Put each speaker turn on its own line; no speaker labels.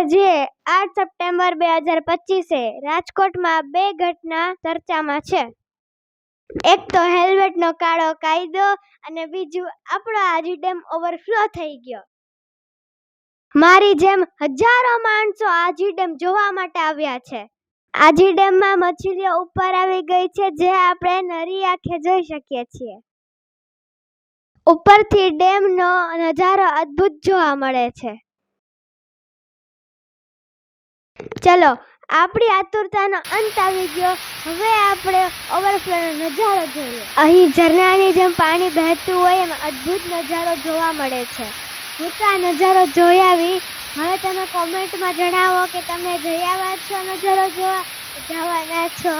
આજે 8 સપ્ટેમ્બર 2025 રાજકોટમાં બે ઘટના ચર્ચામાં છે. એક તો હેલ્મેટનો કાળો કાયદો અને બીજું આપણો આજી ડેમ ઓવરફ્લો થઈ ગયો. મારી જેમ હજારો માણસો આજી ડેમ જોવા માટે આવ્યા છે. આજી ડેમમાં મછલીઓ ઉપર આવી ગઈ છે, જે આપણે નરી આંખે જોઈ શકીએ છીએ. ઉપરથી ડેમનો નજારો અદ્ભુત જોવા મળે છે. ચલો, આપણી આતુરતાનો અંત આવી ગયો. હવે આપણે ઓવરફ્લોનો નજારો જોઈએ. અહીં ઝરણાની જેમ પાણી વહેતું હોય એમ અદ્ભુત નજારો જોવા મળે છે. હું તો આ નજારો જોઈ આવી. હવે તમે કોમેન્ટમાં જણાવો કે તમે જઈ આવ્યા છો નજારો જોવા, જવાના છો.